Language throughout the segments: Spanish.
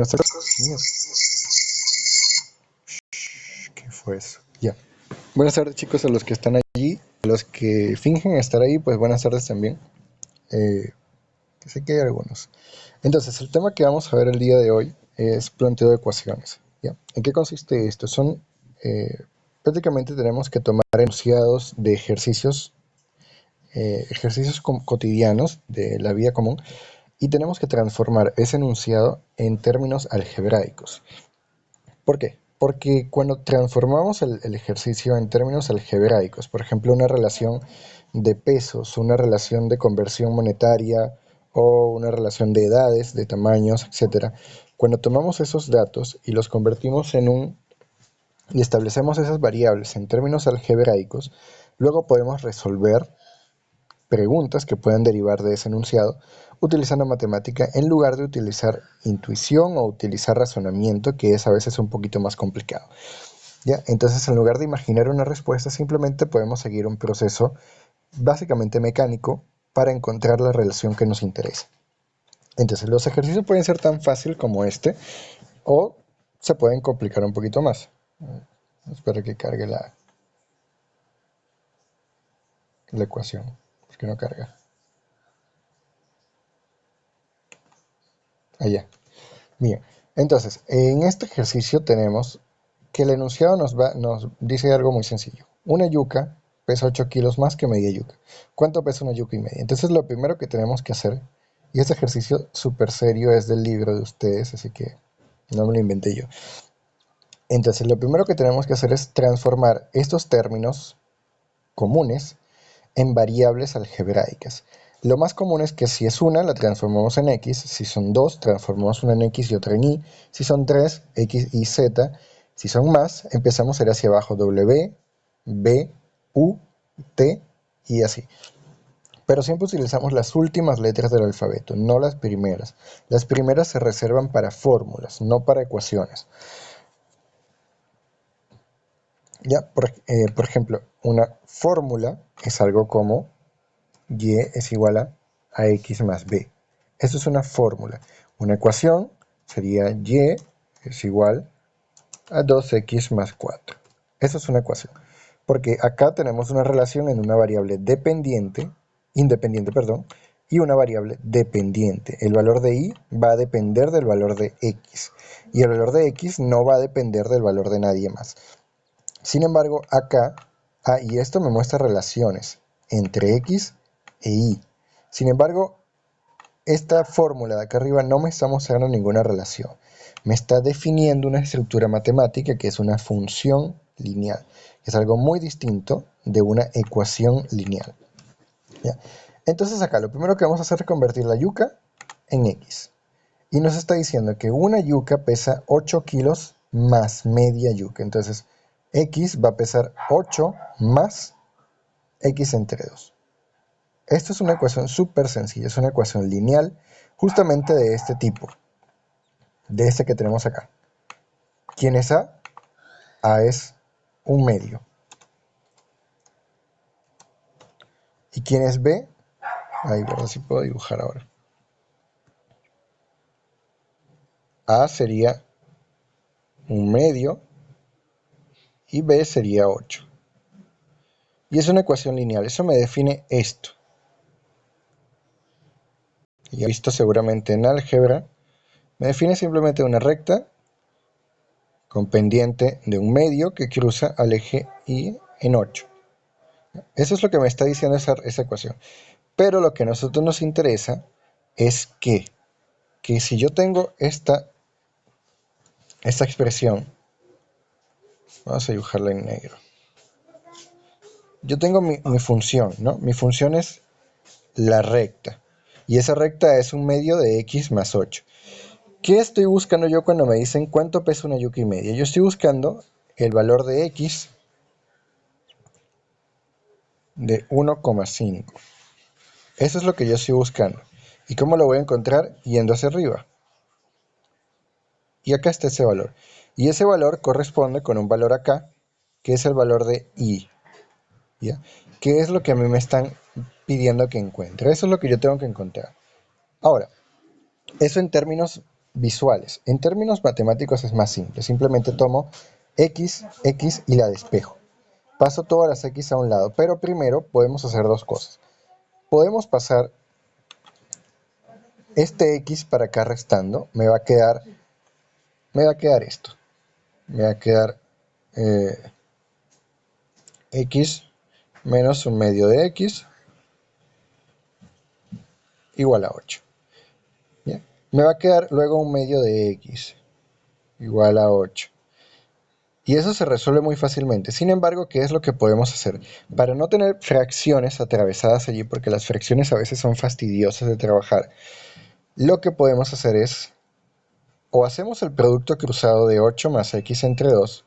Buenas tardes. ¿Qué fue eso? Ya. Buenas tardes, chicos, a los que están allí, a los que fingen estar ahí, pues buenas tardes también. Que sé que hay algunos. Entonces, el tema que vamos a ver el día de hoy es planteo de ecuaciones. ¿Ya? ¿En qué consiste esto? Eh, Prácticamente tenemos que tomar enunciados de ejercicios cotidianos de la vida común y tenemos que transformar ese enunciado en términos algebraicos. ¿Por qué? Porque cuando transformamos el ejercicio en términos algebraicos, por ejemplo, una relación de pesos, una relación de conversión monetaria o una relación de edades, de tamaños, etcétera, cuando tomamos esos datos y los convertimos y establecemos esas variables en términos algebraicos, luego podemos resolver preguntas que puedan derivar de ese enunciado utilizando matemática en lugar de utilizar intuición o utilizar razonamiento, que es a veces un poquito más complicado. ¿Ya? Entonces, en lugar de imaginar una respuesta, simplemente podemos seguir un proceso básicamente mecánico para encontrar la relación que nos interesa. Entonces, los ejercicios pueden ser tan fácil como este o se pueden complicar un poquito más. Espero que cargue la ecuación, porque no carga. Allá. Bien, entonces, en este ejercicio tenemos que el enunciado nos dice algo muy sencillo. Una yuca pesa 8 kilos más que media yuca. ¿Cuánto pesa una yuca y media? Entonces, lo primero que tenemos que hacer, y este ejercicio súper serio es del libro de ustedes, así que no me lo inventé yo. Entonces, lo primero que tenemos que hacer es transformar estos términos comunes en variables algebraicas. Lo más común es que si es una, la transformamos en x, si son dos, transformamos una en x y otra en y, si son tres, x y z, si son más, empezamos a ir hacia abajo, w, b, u, t y así. Pero siempre utilizamos las últimas letras del alfabeto, no las primeras. Las primeras se reservan para fórmulas, no para ecuaciones. Ya, por ejemplo, una fórmula es algo como y es igual a x más b. Eso es una fórmula. Una ecuación sería y es igual a 2x más 4. Eso es una ecuación. Porque acá tenemos una relación en una variable independiente, perdón, y una variable dependiente. El valor de y va a depender del valor de x. Y el valor de x no va a depender del valor de nadie más. Sin embargo, acá, y esto me muestra relaciones entre x e y. Sin embargo, esta fórmula de acá arriba no me está mostrando ninguna relación. Me está definiendo una estructura matemática que es una función lineal. Es algo muy distinto de una ecuación lineal. ¿Ya? Entonces acá lo primero que vamos a hacer es convertir la yuca en x. Y nos está diciendo que una yuca pesa 8 kilos más media yuca. Entonces, x va a pesar 8 más x entre 2. Esto es una ecuación súper sencilla, es una ecuación lineal, justamente de este tipo, de este que tenemos acá. ¿Quién es a? A es un medio. ¿Y quién es b? Ahí, verdad, si puedo dibujar ahora. A sería un medio y b sería 8. Y es una ecuación lineal, eso me define esto. Ya visto seguramente en álgebra, me define simplemente una recta con pendiente de un medio que cruza al eje y en 8. Eso es lo que me está diciendo esa ecuación. Pero lo que a nosotros nos interesa es que si yo tengo esta expresión, vamos a dibujarla en negro. Yo tengo mi función, ¿no? Mi función es la recta. Y esa recta es un medio de x más 8. ¿Qué estoy buscando yo cuando me dicen cuánto pesa una yuca y media? Yo estoy buscando el valor de x de 1,5. Eso es lo que yo estoy buscando. ¿Y cómo lo voy a encontrar? Yendo hacia arriba. Y acá está ese valor. Y ese valor corresponde con un valor acá, que es el valor de y. ¿Ya? ¿Qué es lo que a mí me están pidiendo que encuentre? Eso es lo que yo tengo que encontrar. Ahora, eso en términos visuales. En términos matemáticos es más simple. Simplemente tomo x, x y la despejo. Paso todas las x a un lado, pero primero podemos hacer dos cosas. Podemos pasar este x para acá restando. Me va a quedar esto. Me va a quedar x menos un medio de x igual a 8. ¿Bien? Me va a quedar luego un medio de x igual a 8. Y eso se resuelve muy fácilmente. Sin embargo, ¿qué es lo que podemos hacer? Para no tener fracciones atravesadas allí, porque las fracciones a veces son fastidiosas de trabajar, lo que podemos hacer es, o hacemos el producto cruzado de 8 más x entre 2,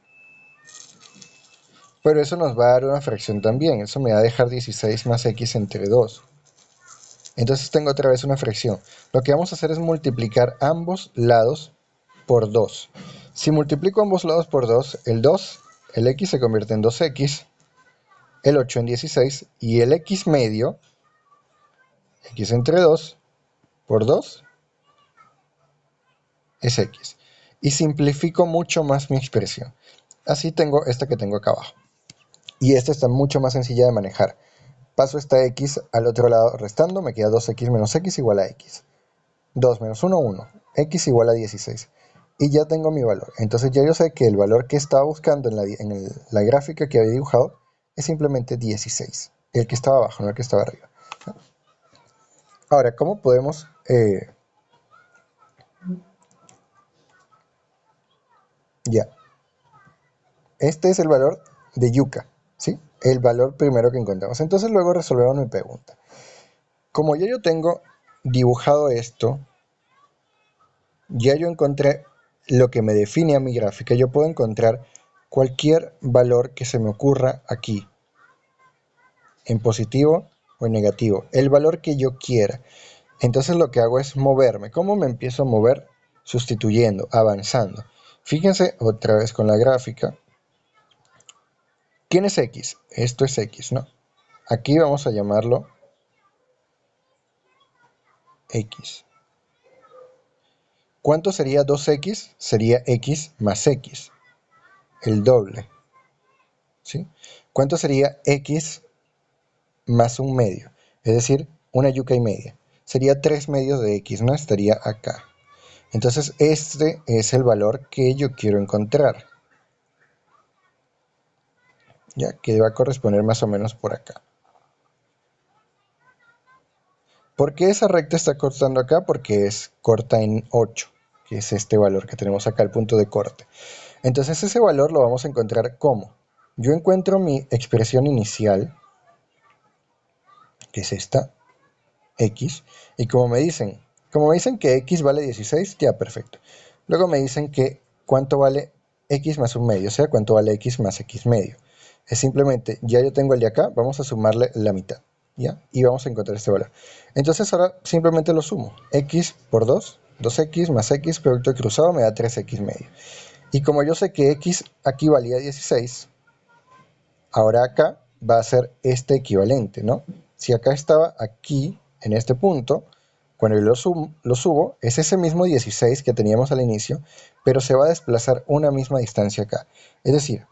pero eso nos va a dar una fracción también. Eso me va a dejar 16 más x entre 2. Entonces tengo otra vez una fracción. Lo que vamos a hacer es multiplicar ambos lados por 2. Si multiplico ambos lados por 2, el x se convierte en 2x, el 8 en 16 y el x medio, x entre 2 por 2 es x. Y simplifico mucho más mi expresión. Así tengo esta que tengo acá abajo. Y esta está mucho más sencilla de manejar. Paso esta x al otro lado restando, me queda 2x menos x igual a x. 2 menos 1, 1. X igual a 16. Y ya tengo mi valor. Entonces ya yo sé que el valor que estaba buscando en la gráfica que había dibujado es simplemente 16. El que estaba abajo, no el que estaba arriba. Ahora, ¿cómo podemos ya? Este es el valor de yuca, ¿sí? El valor primero que encontramos. Entonces luego resolvemos mi pregunta. Como ya yo tengo dibujado esto, ya yo encontré lo que me define a mi gráfica. Yo puedo encontrar cualquier valor que se me ocurra aquí, en positivo o en negativo, el valor que yo quiera. Entonces lo que hago es moverme. ¿Cómo me empiezo a mover? Sustituyendo, avanzando. Fíjense otra vez con la gráfica. ¿Quién es x? Esto es x, ¿no? Aquí vamos a llamarlo x. ¿Cuánto sería 2x? Sería x más x, el doble, ¿sí? ¿Cuánto sería x más un medio? Es decir, una yuca y media. Sería 3 medios de x, ¿no? Estaría acá. Entonces este es el valor que yo quiero encontrar, ya que va a corresponder más o menos por acá. ¿Por qué esa recta está cortando acá? Porque es corta en 8, que es este valor que tenemos acá, el punto de corte. Entonces ese valor lo vamos a encontrar ¿cómo? Yo encuentro mi expresión inicial, que es esta, x, y como me dicen que x vale 16, ya perfecto. Luego me dicen que cuánto vale x más un medio, o sea, cuánto vale x más x medio. Es simplemente, ya yo tengo el de acá, vamos a sumarle la mitad, ¿ya? Y vamos a encontrar este valor. Entonces ahora simplemente lo sumo, x por 2, 2x más x, producto cruzado me da 3x medio. Y como yo sé que x aquí valía 16, ahora acá va a ser este equivalente, ¿no? Si acá estaba aquí, en este punto, cuando yo lo subo, es ese mismo 16 que teníamos al inicio, pero se va a desplazar una misma distancia acá. Es decir,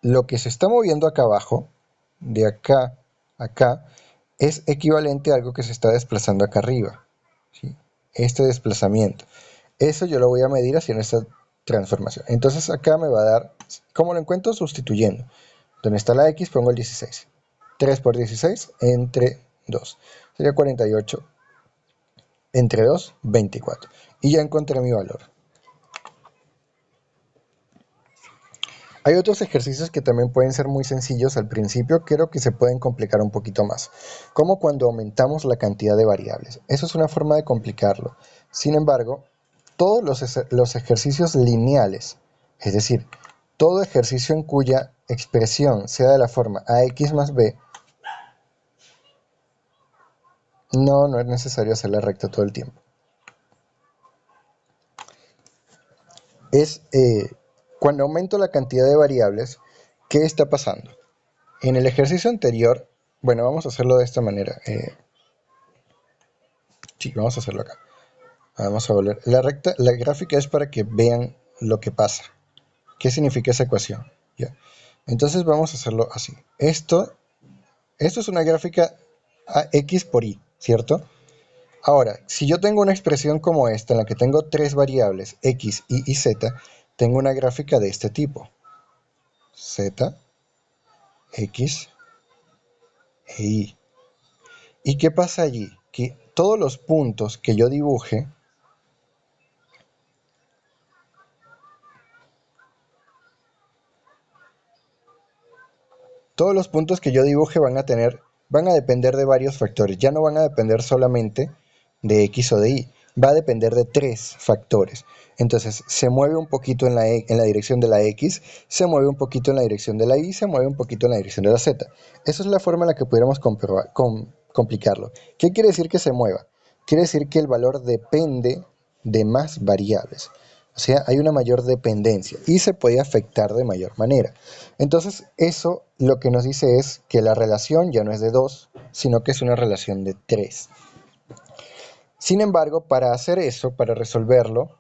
lo que se está moviendo acá abajo, de acá a acá, es equivalente a algo que se está desplazando acá arriba, ¿sí? Este desplazamiento. Eso yo lo voy a medir haciendo esta transformación. Entonces acá me va a dar, ¿cómo lo encuentro? Sustituyendo. Donde está la x pongo el 16. 3 por 16 entre 2. Sería 48 entre 2, 24. Y ya encontré mi valor. Hay otros ejercicios que también pueden ser muy sencillos al principio, creo que se pueden complicar un poquito más, como cuando aumentamos la cantidad de variables. Eso es una forma de complicarlo. Sin embargo, todos los ejercicios lineales, es decir, todo ejercicio en cuya expresión sea de la forma ax más b, no es necesario hacer la recta todo el tiempo. Es cuando aumento la cantidad de variables, ¿qué está pasando? En el ejercicio anterior, bueno, vamos a hacerlo de esta manera. Sí, vamos a hacerlo acá. Vamos a volver. La gráfica es para que vean lo que pasa. ¿Qué significa esa ecuación? ¿Ya? Entonces vamos a hacerlo así. Esto es una gráfica a x por y, ¿cierto? Ahora, si yo tengo una expresión como esta, en la que tengo tres variables, x, y y z, tengo una gráfica de este tipo. Z, x e y. ¿Y qué pasa allí? Que todos los puntos que yo dibuje, van a depender de varios factores. Ya no van a depender solamente de x o de y. Va a depender de tres factores. Entonces, se mueve un poquito en la dirección de la x, se mueve un poquito en la dirección de la y, se mueve un poquito en la dirección de la z. Esa es la forma en la que pudiéramos complicarlo. ¿Qué quiere decir que se mueva? Quiere decir que el valor depende de más variables. O sea, hay una mayor dependencia y se puede afectar de mayor manera. Entonces, eso lo que nos dice es que la relación ya no es de 2, sino que es una relación de 3. Sin embargo, para hacer eso, para resolverlo,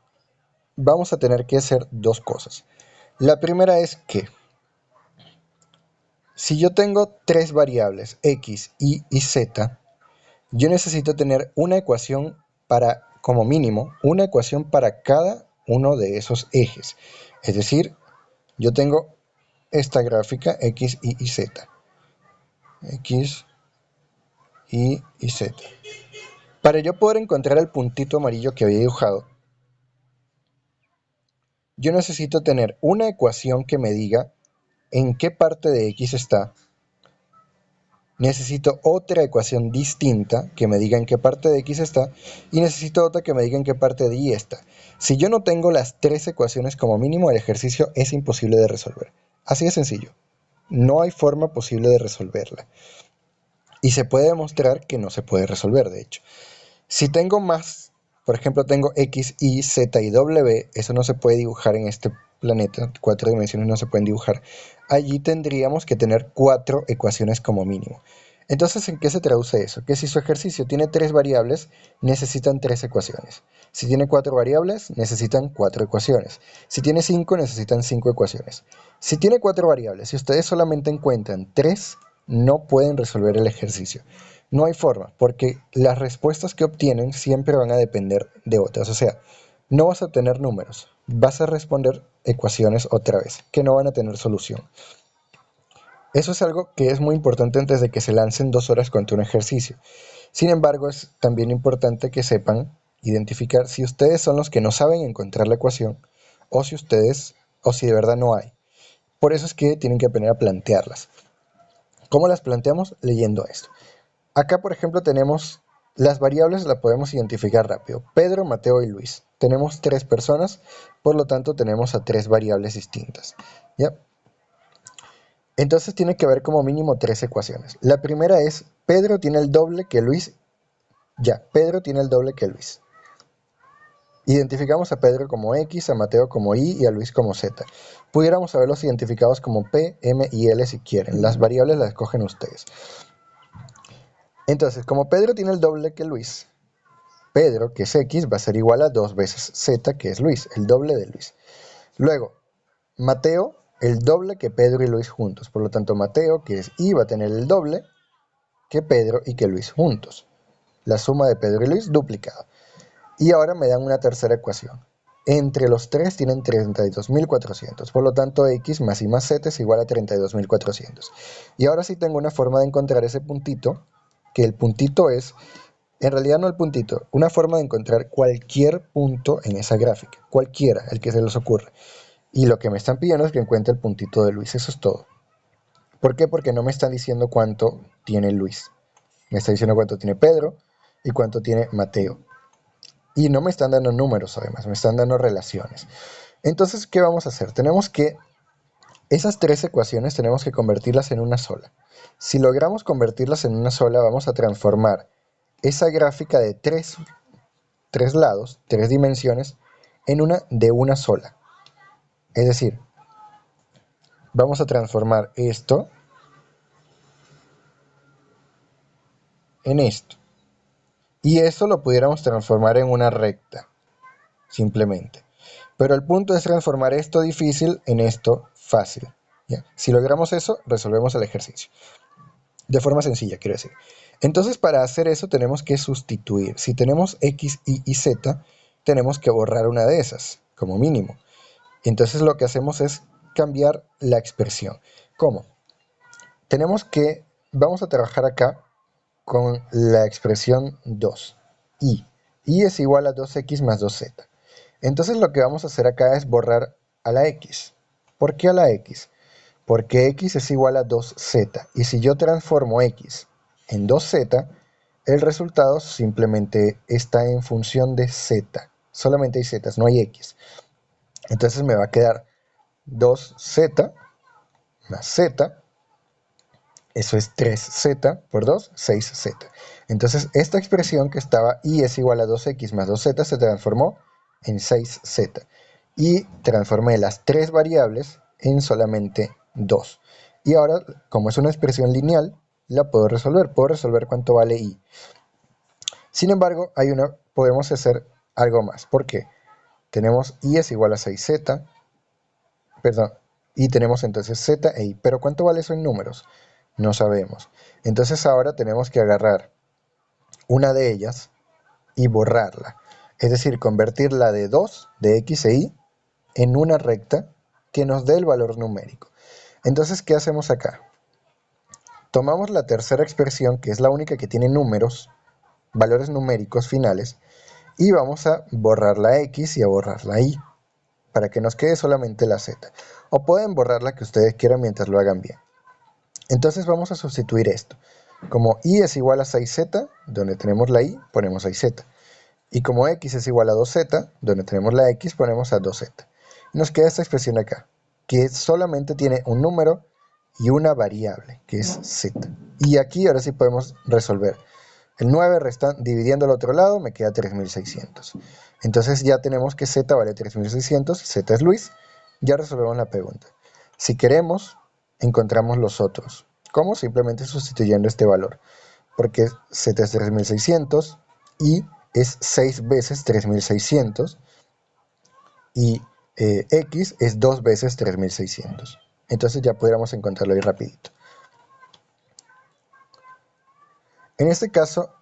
vamos a tener que hacer dos cosas. La primera es que si yo tengo tres variables, x, y z, yo necesito tener una ecuación para, como mínimo, una ecuación para cada uno de esos ejes. Es decir, yo tengo esta gráfica x, y z. X, y z. Para yo poder encontrar el puntito amarillo que había dibujado, yo necesito tener una ecuación que me diga en qué parte de x está. Necesito otra ecuación distinta que me diga en qué parte de x está. Y necesito otra que me diga en qué parte de y está. Si yo no tengo las tres ecuaciones como mínimo, el ejercicio es imposible de resolver. Así de sencillo. No hay forma posible de resolverla. Y se puede demostrar que no se puede resolver, de hecho. Si tengo más, por ejemplo, tengo X, Y, Z y W, eso no se puede dibujar en este planeta, cuatro dimensiones no se pueden dibujar. Allí tendríamos que tener cuatro ecuaciones como mínimo. Entonces, ¿en qué se traduce eso? Que si su ejercicio tiene tres variables, necesitan tres ecuaciones. Si tiene cuatro variables, necesitan cuatro ecuaciones. Si tiene cinco, necesitan cinco ecuaciones. Si tiene cuatro variables y ustedes solamente encuentran tres, no pueden resolver el ejercicio. No hay forma, porque las respuestas que obtienen siempre van a depender de otras. O sea, no vas a obtener números, vas a responder ecuaciones otra vez, que no van a tener solución. Eso es algo que es muy importante antes de que se lancen 2 horas contra un ejercicio. Sin embargo, es también importante que sepan identificar si ustedes son los que no saben encontrar la ecuación o si de verdad no hay. Por eso es que tienen que aprender a plantearlas. ¿Cómo las planteamos? Leyendo esto. Acá, por ejemplo, tenemos las variables, las podemos identificar rápido. Pedro, Mateo y Luis. Tenemos tres personas, por lo tanto tenemos a tres variables distintas. ¿Ya? Entonces tiene que haber como mínimo tres ecuaciones. La primera es, Pedro tiene el doble que Luis. Ya, Pedro tiene el doble que Luis. Identificamos a Pedro como X, a Mateo como Y y a Luis como Z. Pudiéramos haberlos identificados como P, M y L si quieren. Las variables las escogen ustedes. Entonces, como Pedro tiene el doble que Luis, Pedro, que es X, va a ser igual a 2 veces Z, que es Luis, el doble de Luis. Luego, Mateo, el doble que Pedro y Luis juntos. Por lo tanto, Mateo, que es Y, va a tener el doble que Pedro y que Luis juntos. La suma de Pedro y Luis duplicada. Y ahora me dan una tercera ecuación. Entre los tres tienen 32.400. Por lo tanto, X más Y más Z es igual a 32.400. Y ahora sí tengo una forma de encontrar ese puntito, que el puntito es, en realidad no el puntito, una forma de encontrar cualquier punto en esa gráfica. Cualquiera, el que se les ocurra. Y lo que me están pidiendo es que encuentre el puntito de Luis. Eso es todo. ¿Por qué? Porque no me están diciendo cuánto tiene Luis. Me está diciendo cuánto tiene Pedro y cuánto tiene Mateo. Y no me están dando números además, me están dando relaciones. Entonces, ¿qué vamos a hacer? Esas tres ecuaciones tenemos que convertirlas en una sola. Si logramos convertirlas en una sola, vamos a transformar esa gráfica de tres lados, tres dimensiones, en una de una sola. Es decir, vamos a transformar esto en esto. Y eso lo pudiéramos transformar en una recta, simplemente. Pero el punto es transformar esto difícil en esto fácil. ¿Ya? Si logramos eso, resolvemos el ejercicio. De forma sencilla, quiero decir. Entonces, para hacer eso tenemos que sustituir. Si tenemos x, y z, tenemos que borrar una de esas, como mínimo. Entonces lo que hacemos es cambiar la expresión. ¿Cómo? Vamos a trabajar acá con la expresión 2. Y es igual a 2x más 2z. Entonces lo que vamos a hacer acá es borrar a la x. ¿Por qué a la x? Porque x es igual a 2z. Y si yo transformo x en 2z, el resultado simplemente está en función de z. Solamente hay z, no hay x. Entonces me va a quedar 2z más z. Eso es 3z por 2, 6z. Entonces esta expresión que estaba y es igual a 2x más 2z se transformó en 6z. Y transformé las tres variables en solamente 2. Y ahora, como es una expresión lineal, la puedo resolver. Puedo resolver cuánto vale y. Sin embargo, podemos hacer algo más. ¿Por qué? Tenemos y es igual a 6z. Perdón. Y tenemos entonces z e i. Pero ¿cuánto vale eso en números? No sabemos. Entonces ahora tenemos que agarrar una de ellas y borrarla. Es decir, convertir la de 2 de x e y en una recta que nos dé el valor numérico. Entonces, ¿qué hacemos acá? Tomamos la tercera expresión, que es la única que tiene números, valores numéricos finales, y vamos a borrar la x y a borrar la y, para que nos quede solamente la z. O pueden borrar la que ustedes quieran mientras lo hagan bien. Entonces vamos a sustituir esto. Como y es igual a 6z, donde tenemos la y, ponemos 6z. Y como x es igual a 2z, donde tenemos la x, ponemos a 2z. Y nos queda esta expresión acá, que solamente tiene un número y una variable, que es z. Y aquí ahora sí podemos resolver. El 9 dividiendo al otro lado me queda 3600. Entonces ya tenemos que z vale 3600, z es Luis. Ya resolvemos la pregunta. Si queremos, encontramos los otros. ¿Cómo? Simplemente sustituyendo este valor. Porque z es 3600 y es 6 veces 3600 y x es 2 veces 3600. Entonces ya podríamos encontrarlo ahí rapidito. En este caso,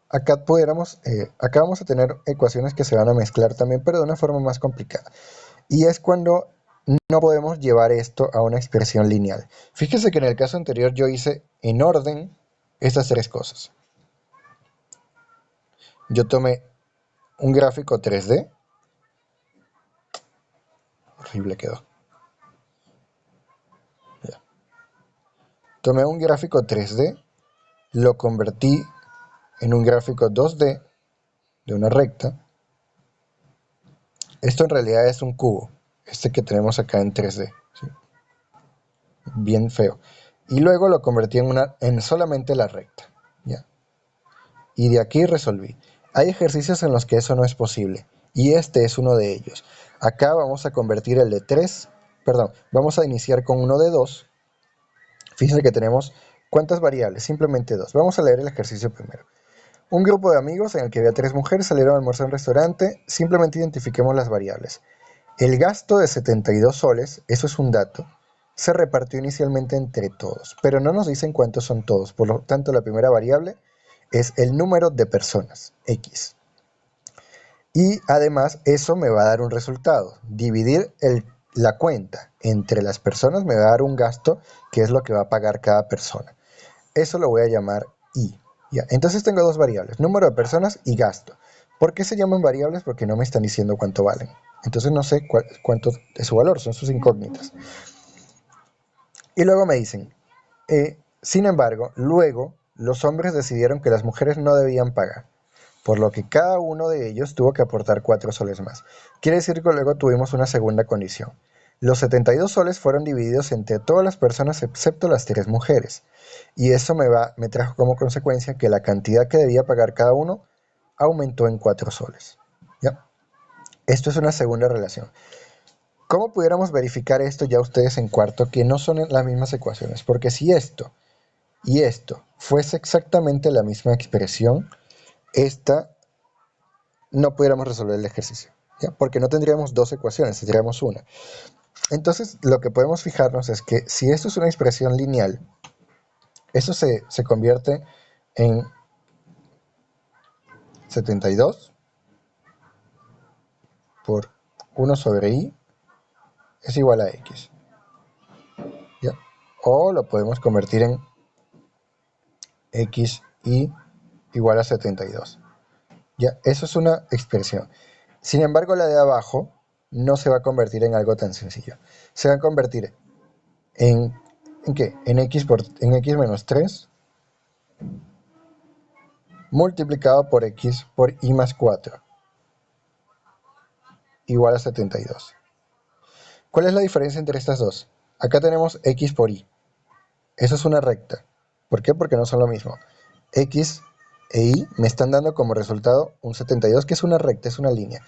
acá vamos a tener ecuaciones que se van a mezclar también, pero de una forma más complicada. Y es cuando no podemos llevar esto a una expresión lineal. Fíjese que en el caso anterior yo hice en orden estas tres cosas. Yo tomé un gráfico 3D. Horrible quedó. Ya. Tomé un gráfico 3D, lo convertí en un gráfico 2D de una recta. Esto en realidad es un cubo, este que tenemos acá en 3D. ¿Sí? Bien feo. Y luego lo convertí en solamente la recta. ¿Ya? Y de aquí resolví. Hay ejercicios en los que eso no es posible, y este es uno de ellos. Acá vamos a convertir el de 3, perdón, vamos a iniciar con uno de 2. Fíjense que tenemos, ¿cuántas variables? Simplemente 2. Vamos a leer el ejercicio primero. Un grupo de amigos en el que había 3 mujeres salieron a almorzar a un restaurante. Simplemente identifiquemos las variables. El gasto de 72 soles, eso es un dato, se repartió inicialmente entre todos, pero no nos dicen cuántos son todos. Por lo tanto, la primera variable es el número de personas, x. Y además eso me va a dar un resultado. Dividir la cuenta entre las personas me va a dar un gasto, que es lo que va a pagar cada persona. Eso lo voy a llamar y. Ya. Entonces tengo dos variables, número de personas y gasto. ¿Por qué se llaman variables? Porque no me están diciendo cuánto valen. Entonces no sé cuánto es su valor, son sus incógnitas. Y luego me dicen, sin embargo, luego los hombres decidieron que las mujeres no debían pagar, por lo que cada uno de ellos tuvo que aportar 4 soles más. Quiere decir que luego tuvimos una segunda condición. Los 72 soles fueron divididos entre todas las personas excepto las 3 mujeres. Y eso me trajo como consecuencia que la cantidad que debía pagar cada uno aumentó en 4 soles. ¿Ya? Esto es una segunda relación. ¿Cómo pudiéramos verificar esto ya ustedes en cuarto que no son las mismas ecuaciones? Porque si esto y esto fuese exactamente la misma expresión, esta no pudiéramos resolver el ejercicio, ¿ya? Porque no tendríamos dos ecuaciones, tendríamos una. Entonces, lo que podemos fijarnos es que si esto es una expresión lineal, eso se convierte en 72 por 1 sobre i es igual a x, ¿ya? O lo podemos convertir en xi igual a 72. ¿Ya? Eso es una expresión. Sin embargo, la de abajo no se va a convertir en algo tan sencillo. Se va a convertir ¿en qué? En x menos 3 multiplicado por x por i más 4 igual a 72. ¿Cuál es la diferencia entre estas dos? Acá tenemos x por y. Eso es una recta. ¿Por qué? Porque no son lo mismo. X e y me están dando como resultado un 72, que es una recta, es una línea.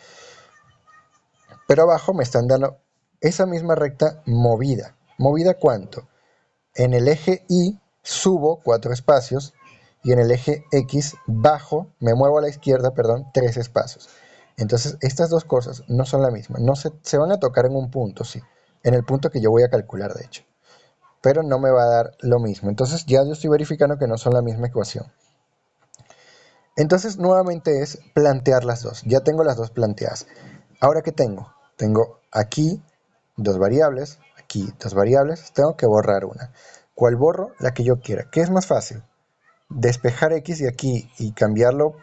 Pero abajo me están dando esa misma recta movida. ¿Movida cuánto? En el eje y subo 4 espacios y en el eje x bajo, me muevo a la izquierda, perdón, 3 espacios. Entonces, estas dos cosas no son la misma. No se van a tocar en un punto, sí. En el punto que yo voy a calcular, de hecho. Pero no me va a dar lo mismo. Entonces, ya yo estoy verificando que no son la misma ecuación. Entonces, nuevamente es plantear las dos. Ya tengo las dos planteadas. Ahora, ¿qué tengo? Tengo aquí dos variables, aquí dos variables. Tengo que borrar una. ¿Cuál borro? La que yo quiera. ¿Qué es más fácil? Despejar x de aquí y cambiarlo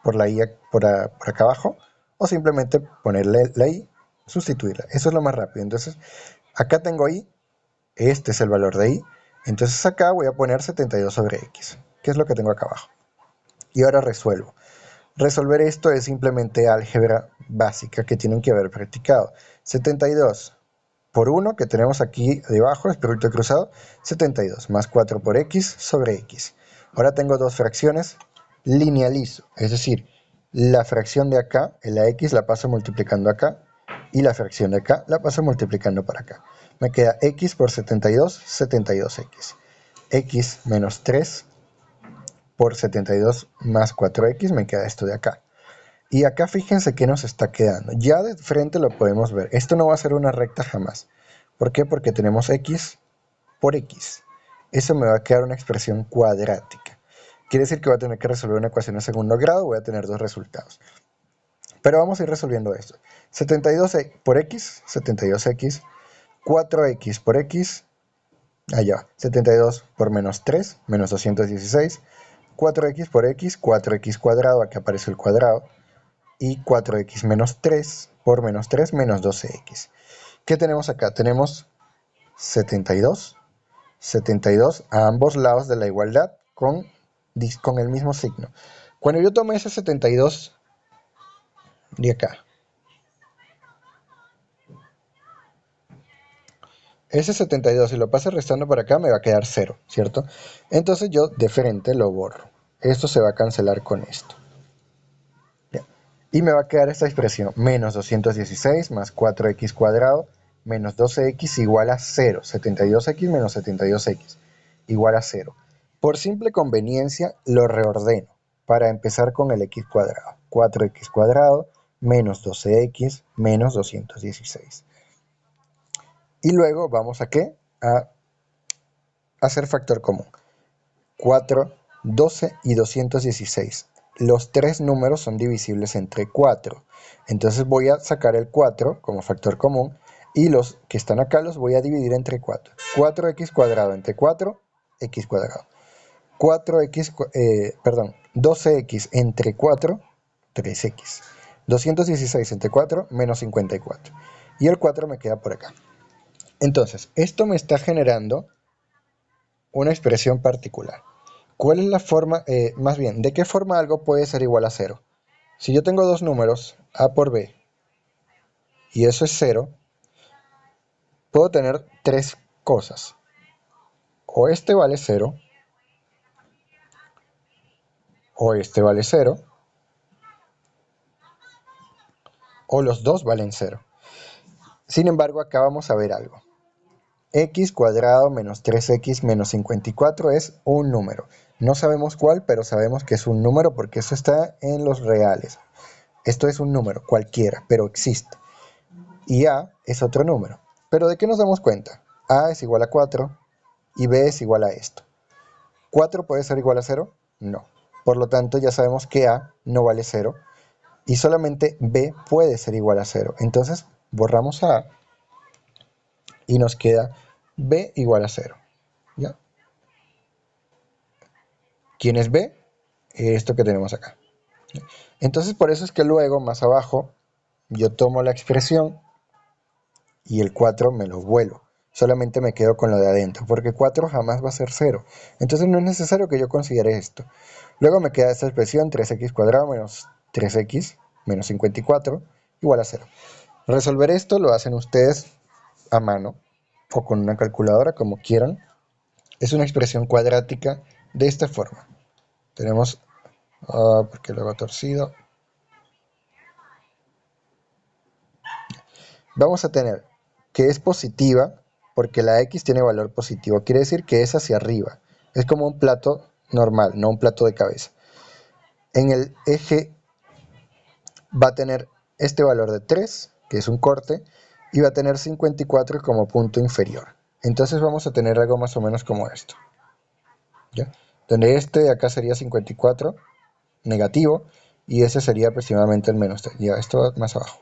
por la y por acá abajo, o simplemente ponerle la y, sustituirla. Eso es lo más rápido. Entonces, acá tengo y, este es el valor de y, entonces acá voy a poner 72 sobre x, que es lo que tengo acá abajo. Y ahora resuelvo. Resolver esto es simplemente álgebra básica que tienen que haber practicado. 72 por 1 que tenemos aquí debajo, es producto cruzado, 72 más 4 por x sobre x. Ahora tengo dos fracciones, linealizo, es decir, la fracción de acá, la x la paso multiplicando acá, y la fracción de acá la paso multiplicando para acá. Me queda x por 72, 72x. X menos 3 por 72 más 4x, me queda esto de acá. Y acá fíjense qué nos está quedando. Ya de frente lo podemos ver. Esto no va a ser una recta jamás. ¿Por qué? Porque tenemos x por x. Eso me va a quedar una expresión cuadrática. Quiere decir que voy a tener que resolver una ecuación de segundo grado. Voy a tener dos resultados. Pero vamos a ir resolviendo esto. 72 por x, 72x. 4x por x. Allá, 72 por menos 3, menos 216. 4x por x, 4x cuadrado. Aquí aparece el cuadrado. Y 4x menos 3 por menos 3 menos 12x. ¿Qué tenemos acá? Tenemos 72, 72 a ambos lados de la igualdad con el mismo signo. Cuando yo tome ese 72 de acá, ese 72 si lo paso restando por acá me va a quedar 0, ¿cierto? Entonces yo de frente lo borro. Esto se va a cancelar con esto. Bien. Y me va a quedar esta expresión, menos 216 más 4x cuadrado menos 12x igual a 0. 72x menos 72x igual a 0. Por simple conveniencia lo reordeno para empezar con el x cuadrado. 4x cuadrado menos 12x menos 216. Y luego vamos a ¿qué? A hacer factor común. 4, 12 y 216. Los tres números son divisibles entre 4. Entonces voy a sacar el 4 como factor común y los que están acá los voy a dividir entre 4. 4x cuadrado entre 4, x cuadrado. 12x entre 4, 3x. 216 entre 4, menos 54. Y el 4 me queda por acá. Entonces, esto me está generando una expresión particular. ¿Cuál es la forma, más bien, de qué forma algo puede ser igual a 0? Si yo tengo dos números, a por b, y eso es 0, puedo tener tres cosas. O este vale 0, o este vale 0, o los dos valen 0. Sin embargo, acá vamos a ver algo. x cuadrado menos 3x menos 54 es un número. No sabemos cuál, pero sabemos que es un número porque eso está en los reales. Esto es un número, cualquiera, pero existe. Y a es otro número. ¿Pero de qué nos damos cuenta? A es igual a 4 y b es igual a esto. ¿4 puede ser igual a 0? No. Por lo tanto, ya sabemos que a no vale 0 y solamente b puede ser igual a 0. Entonces, borramos a y nos queda b igual a 0. ¿Ya? ¿Quién es b? Esto que tenemos acá. Entonces, por eso es que luego, más abajo, yo tomo la expresión y el 4 me lo vuelo. Solamente me quedo con lo de adentro, porque 4 jamás va a ser 0. Entonces no es necesario que yo considere esto. Luego me queda esta expresión 3x cuadrado menos 3x menos 54 igual a 0. Resolver esto lo hacen ustedes a mano o con una calculadora, como quieran. Es una expresión cuadrática de esta forma. Tenemos, porque lo hago torcido. Vamos a tener que es positiva porque la x tiene valor positivo. Quiere decir que es hacia arriba. Es como un plato normal, no un plato de cabeza. En el eje va a tener este valor de 3, que es un corte, y va a tener 54 como punto inferior. Entonces vamos a tener algo más o menos como esto. ¿Ya? Donde este de acá sería 54 negativo y ese sería aproximadamente el menos 3. Ya, esto va más abajo.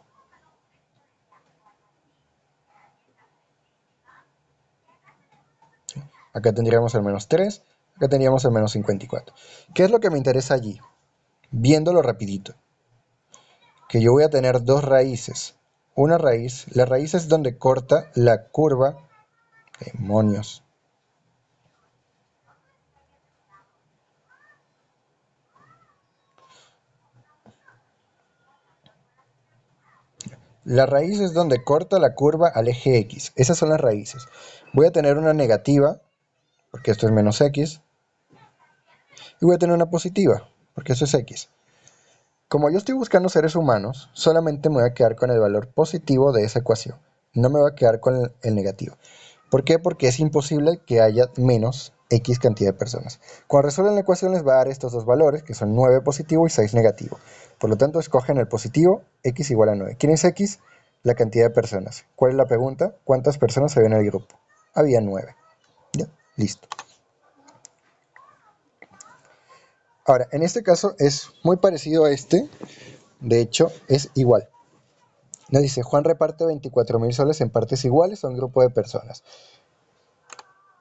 Acá tendríamos el menos 3, acá tendríamos el menos 54. ¿Qué es lo que me interesa allí? Viéndolo rapidito. Que yo voy a tener dos raíces. Una raíz, la raíz es donde corta la curva. Demonios. La raíz es donde corta la curva al eje X. Esas son las raíces. Voy a tener una negativa, porque esto es menos X. Y voy a tener una positiva, porque eso es X. Como yo estoy buscando seres humanos, solamente me voy a quedar con el valor positivo de esa ecuación. No me voy a quedar con el negativo. ¿Por qué? Porque es imposible que haya menos X cantidad de personas. Cuando resuelven la ecuación les va a dar estos dos valores, que son 9 positivo y 6 negativo. Por lo tanto, escogen el positivo, X igual a 9. ¿Quién es X? La cantidad de personas. ¿Cuál es la pregunta? ¿Cuántas personas había en el grupo? Había 9. ¿Ya? Listo. Ahora, en este caso es muy parecido a este. De hecho, es igual. Nos dice, Juan reparte 24.000 soles en partes iguales a un grupo de personas.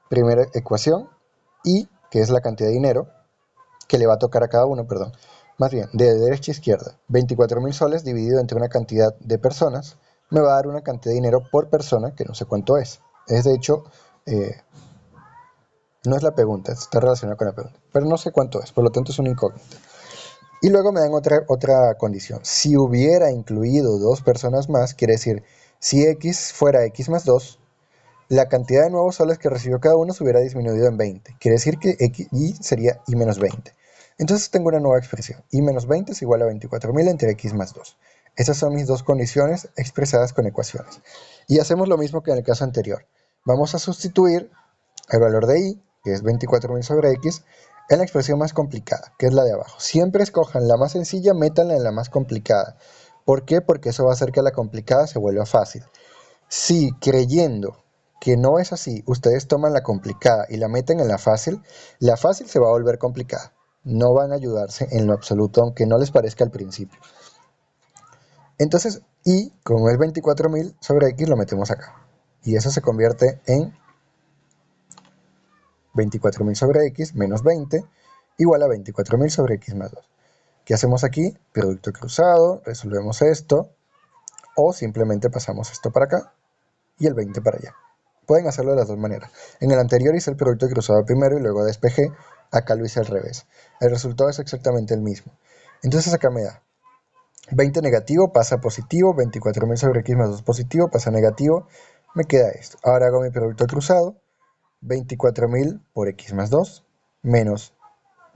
Primera ecuación, y, que es la cantidad de dinero que le va a tocar a cada uno, perdón. Más bien, de derecha a izquierda, 24.000 soles dividido entre una cantidad de personas, me va a dar una cantidad de dinero por persona, que no sé cuánto es. Es de hecho, no es la pregunta, está relacionado con la pregunta, pero no sé cuánto es, por lo tanto es una incógnita. Y luego me dan otra condición. Si hubiera incluido dos personas más, quiere decir, si x fuera x más 2, la cantidad de nuevos soles que recibió cada uno se hubiera disminuido en 20. Quiere decir que y sería y menos 20. Entonces tengo una nueva expresión. Y menos 20 es igual a 24.000 entre x más 2. Esas son mis dos condiciones expresadas con ecuaciones. Y hacemos lo mismo que en el caso anterior. Vamos a sustituir el valor de y, que es 24.000 sobre x, en la expresión más complicada, que es la de abajo. Siempre escojan la más sencilla, métanla en la más complicada. ¿Por qué? Porque eso va a hacer que la complicada se vuelva fácil. Si creyendo que no es así, ustedes toman la complicada y la meten en la fácil se va a volver complicada. No van a ayudarse en lo absoluto, aunque no les parezca al principio. Entonces, y como es 24.000 sobre x, lo metemos acá. Y eso se convierte en 24.000 sobre x menos 20 igual a 24.000 sobre x más 2. ¿Qué hacemos aquí? Producto cruzado, resolvemos esto, o simplemente pasamos esto para acá y el 20 para allá. Pueden hacerlo de las dos maneras. En el anterior hice el producto cruzado primero y luego despejé. Acá lo hice al revés. El resultado es exactamente el mismo. Entonces acá me da 20 negativo pasa a positivo, 24.000 sobre x más 2 positivo pasa a negativo. Me queda esto. Ahora hago mi producto cruzado. 24.000 por x más 2 menos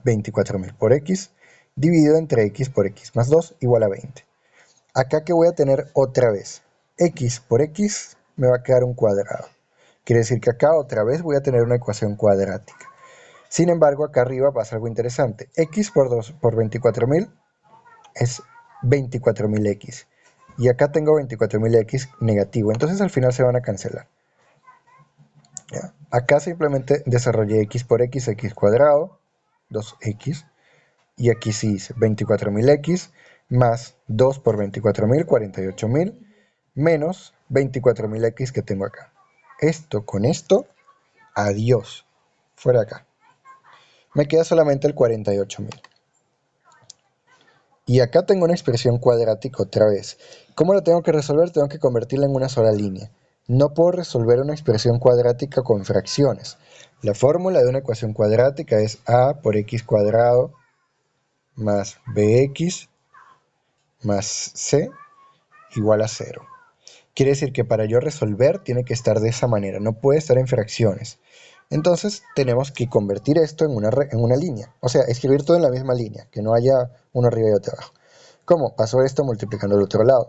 24.000 por x dividido entre x por x más 2 igual a 20. Acá que voy a tener otra vez x por x me va a quedar un cuadrado. Quiere decir que acá otra vez voy a tener una ecuación cuadrática. Sin embargo, acá arriba pasa algo interesante. X por 2 por 24.000 es 24.000x. Y acá tengo 24.000x negativo. Entonces al final se van a cancelar. ¿Ya? Acá simplemente desarrollé x por x, x cuadrado, 2x. Y aquí sí hice 24.000x más 2 por 24.000, 48.000, menos 24.000x que tengo acá. Esto con esto, adiós. Fuera acá. Me queda solamente el 48.000. Y acá tengo una expresión cuadrática otra vez. ¿Cómo la tengo que resolver? Tengo que convertirla en una sola línea. No puedo resolver una expresión cuadrática con fracciones. La fórmula de una ecuación cuadrática es a por x cuadrado más bx más c igual a 0. Quiere decir que para yo resolver tiene que estar de esa manera, no puede estar en fracciones. Entonces tenemos que convertir esto en una línea, o sea, escribir todo en la misma línea, que no haya uno arriba y otro abajo. ¿Cómo? Paso esto multiplicando el otro lado.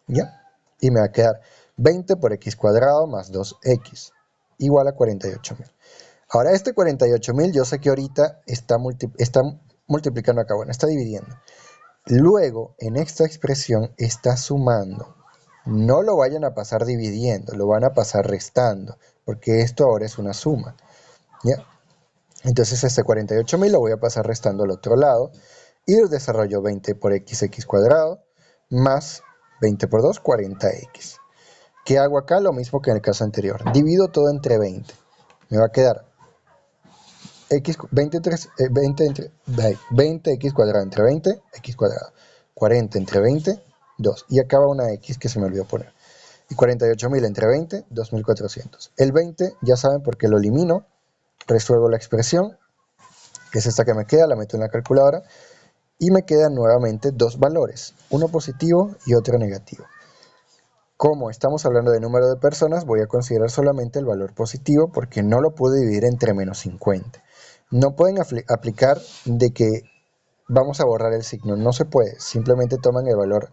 ¿Ya? Y me va a quedar 20 por x cuadrado más 2x igual a 48.000. Ahora este 48.000 yo sé que ahorita está multiplicando acá, bueno, está dividiendo. Luego, en esta expresión está sumando. No lo vayan a pasar dividiendo, lo van a pasar restando, porque esto ahora es una suma. ¿Ya? Entonces este 48.000 lo voy a pasar restando al otro lado y desarrollo 20 por x cuadrado más 20 por 2, 40x. ¿Qué hago acá? Lo mismo que en el caso anterior. Divido todo entre 20. Me va a quedar 20x cuadrado entre 20, x cuadrado. 40 entre 20, 2. Y acaba una x que se me olvidó poner. Y 48.000 entre 20, 2.400. El 20, ya saben por qué lo elimino. Resuelvo la expresión, que es esta que me queda, la meto en la calculadora. Y me quedan nuevamente dos valores, uno positivo y otro negativo. Como estamos hablando de número de personas, voy a considerar solamente el valor positivo porque no lo puedo dividir entre menos 50. No pueden aplicar de que vamos a borrar el signo, no se puede, simplemente toman el valor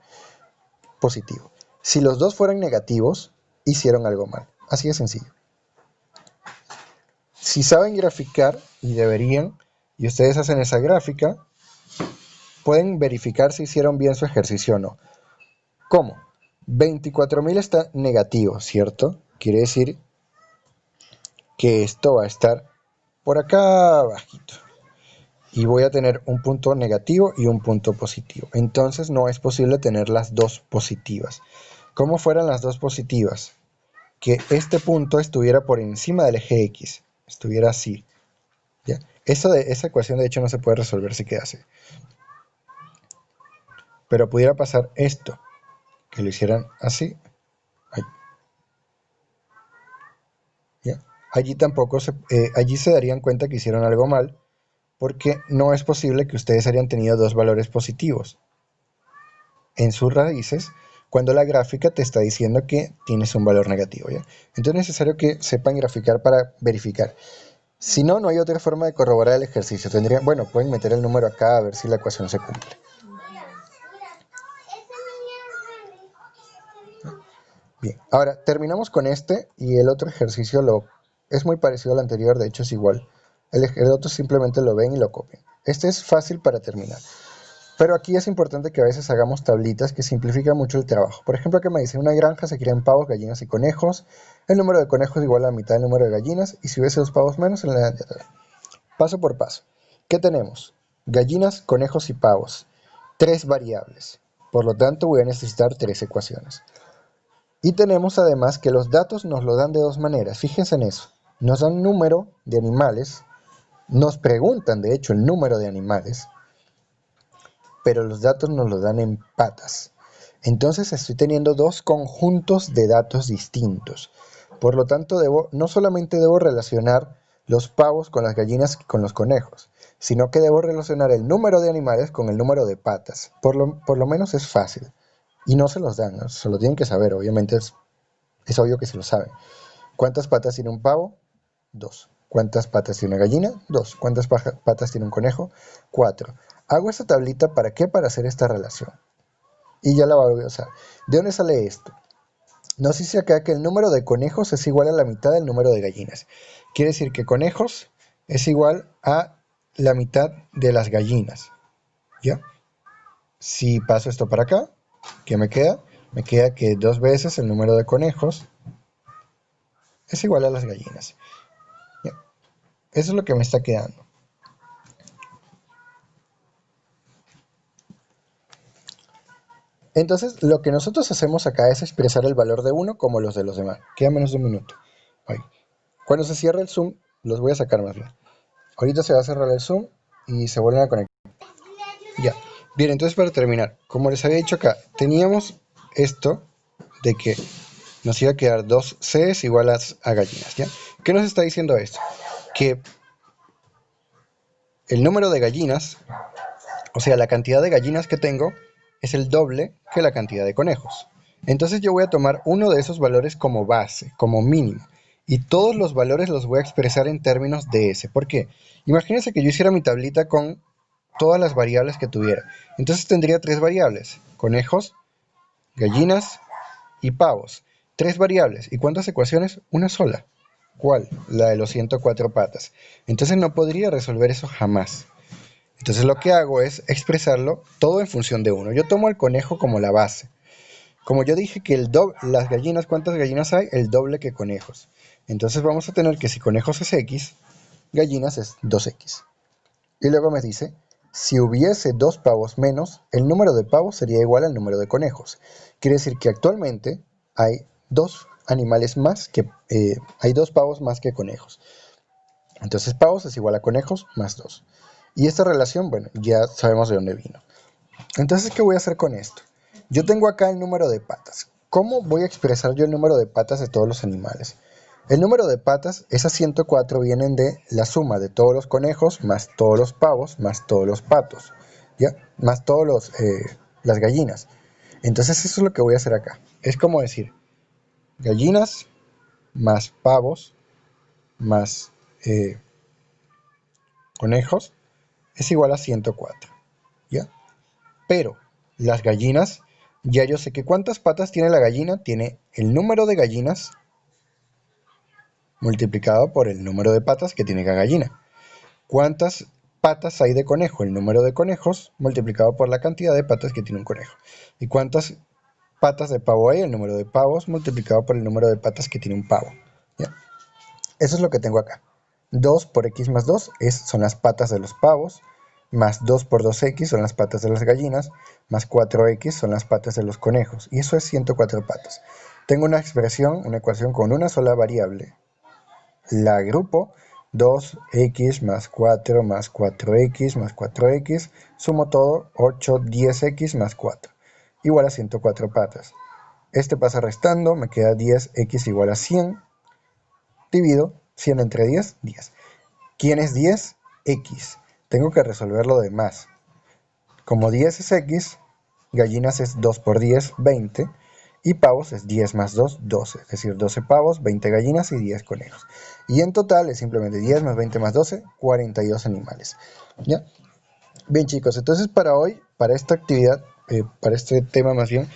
positivo. Si los dos fueran negativos, hicieron algo mal, así de sencillo. Si saben graficar, y deberían, y ustedes hacen esa gráfica, pueden verificar si hicieron bien su ejercicio o no. ¿Cómo? 24.000 está negativo, ¿cierto? Quiere decir que esto va a estar por acá abajito. Y voy a tener un punto negativo y un punto positivo. Entonces no es posible tener las dos positivas. ¿Cómo fueran las dos positivas? Que este punto estuviera por encima del eje X. Estuviera así. ¿Ya? Esa ecuación de hecho no se puede resolver si queda así. Pero pudiera pasar esto. Que lo hicieran así. ¿Ya? Allí se darían cuenta que hicieron algo mal. Porque no es posible que ustedes hayan tenido dos valores positivos en sus raíces cuando la gráfica te está diciendo que tienes un valor negativo, ¿ya? Entonces es necesario que sepan graficar para verificar. Si no, no hay otra forma de corroborar el ejercicio. Bueno, pueden meter el número acá a ver si la ecuación se cumple. Bien, ahora terminamos con este y el otro ejercicio es muy parecido al anterior, de hecho es igual. El otro simplemente lo ven y lo copian. Este es fácil para terminar. Pero aquí es importante que a veces hagamos tablitas que simplifican mucho el trabajo. Por ejemplo, que me dice, en una granja se crían pavos, gallinas y conejos. El número de conejos es igual a la mitad del número de gallinas. Y si hubiese dos pavos menos, en la paso por paso. ¿Qué tenemos? Gallinas, conejos y pavos. Tres variables. Por lo tanto, voy a necesitar tres ecuaciones. Y tenemos además que los datos nos lo dan de dos maneras. Fíjense en eso. Nos dan número de animales. Nos preguntan, de hecho, el número de animales. Pero los datos nos los dan en patas. Entonces estoy teniendo dos conjuntos de datos distintos. Por lo tanto, no solamente debo relacionar los pavos con las gallinas y con los conejos, sino que debo relacionar el número de animales con el número de patas. Por lo menos es fácil. Y no se los dan, ¿no? Se lo tienen que saber, obviamente es obvio que se lo saben. ¿Cuántas patas tiene un pavo? 2. ¿Cuántas patas tiene una gallina? 2. ¿Cuántas patas tiene un conejo? 4. Hago esta tablita, ¿para qué? Para hacer esta relación. Y ya la voy a usar. ¿De dónde sale esto? Nos dice acá que el número de conejos es igual a la mitad del número de gallinas. Quiere decir que conejos es igual a la mitad de las gallinas. ¿Ya? Si paso esto para acá, ¿qué me queda? Me queda que 2 veces el número de conejos es igual a las gallinas. ¿Ya? Eso es lo que me está quedando. Entonces, lo que nosotros hacemos acá es expresar el valor de uno como los de los demás. Queda menos de un minuto. Ahí. Cuando se cierre el Zoom, los voy a sacar más bien. Ahorita se va a cerrar el Zoom y se vuelven a conectar. Ya. Bien, entonces para terminar, como les había dicho acá, teníamos esto de que nos iba a quedar 2C es igual a gallinas, ¿ya? ¿Qué nos está diciendo esto? Que el número de gallinas, o sea, la cantidad de gallinas que tengo, es el doble que la cantidad de conejos. Entonces yo voy a tomar uno de esos valores como base, como mínimo, y todos los valores los voy a expresar en términos de ese. ¿Por qué? Imagínense que yo hiciera mi tablita con todas las variables que tuviera. Entonces tendría 3 variables, conejos, gallinas y pavos. 3 variables. ¿Y cuántas ecuaciones? Una sola. ¿Cuál? La de los 104 patas. Entonces no podría resolver eso jamás. Entonces lo que hago es expresarlo todo en función de uno. Yo tomo el conejo como la base. Como yo dije que las gallinas, ¿cuántas gallinas hay? El doble que conejos. Entonces vamos a tener que si conejos es X, gallinas es 2X. Y luego me dice, si hubiese 2 pavos menos, el número de pavos sería igual al número de conejos. Quiere decir que actualmente hay 2 animales más que, hay 2 pavos más que conejos. Entonces pavos es igual a conejos más 2. Y esta relación, bueno, ya sabemos de dónde vino. Entonces, ¿qué voy a hacer con esto? Yo tengo acá el número de patas. ¿Cómo voy a expresar yo el número de patas de todos los animales? El número de patas, esas 104 vienen de la suma de todos los conejos, más todos los pavos, más todos los patos, ¿ya? Más todos las gallinas. Entonces eso es lo que voy a hacer acá. Es como decir, gallinas más pavos más conejos es igual a 104, ¿ya? Pero las gallinas, ya yo sé que cuántas patas tiene la gallina, tiene el número de gallinas multiplicado por el número de patas que tiene cada gallina. ¿Cuántas patas hay de conejo? El número de conejos multiplicado por la cantidad de patas que tiene un conejo. ¿Y cuántas patas de pavo hay? El número de pavos multiplicado por el número de patas que tiene un pavo. ¿Ya? Eso es lo que tengo acá. 2 por x más 2 son las patas de los pavos, más 2 por 2x son las patas de las gallinas, más 4x son las patas de los conejos. Y eso es 104 patas. Tengo una expresión, una ecuación con una sola variable. La agrupo, 2x más 4 más 4x más 4x, sumo todo, 8, 10x más 4, igual a 104 patas. Este pasa restando, me queda 10x igual a 100, divido 100 entre 10, 10. ¿Quién es 10? X. Tengo que resolver lo demás. Como 10 es X, gallinas es 2 por 10, 20, y pavos es 10 más 2, 12, es decir, 12 pavos, 20 gallinas y 10 conejos. Y en total es simplemente 10 más 20 más 12, 42 animales. ¿Ya? Bien chicos, entonces para hoy, para esta actividad, para este tema más bien,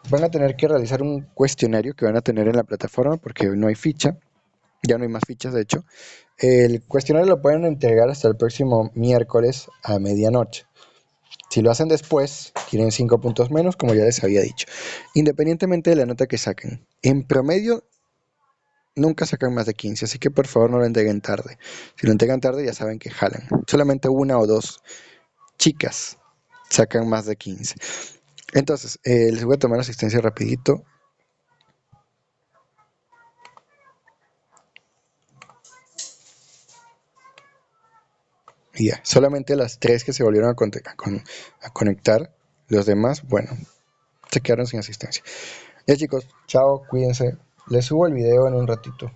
van a tener que realizar un cuestionario que van a tener en la plataforma porque no hay ficha, ya no hay más fichas de hecho. El cuestionario lo pueden entregar hasta el próximo miércoles a medianoche. Si lo hacen después, tienen 5 puntos menos, como ya les había dicho. Independientemente de la nota que saquen. En promedio, nunca sacan más de 15, así que por favor no lo entreguen tarde. Si lo entregan tarde, ya saben que jalan. Solamente una o dos chicas sacan más de 15. Entonces, les voy a tomar asistencia rapidito. Y ya, solamente las 3 que se volvieron a conectar. Los demás, bueno, se quedaron sin asistencia. Ya chicos, chao, cuídense. Les subo el video en un ratito.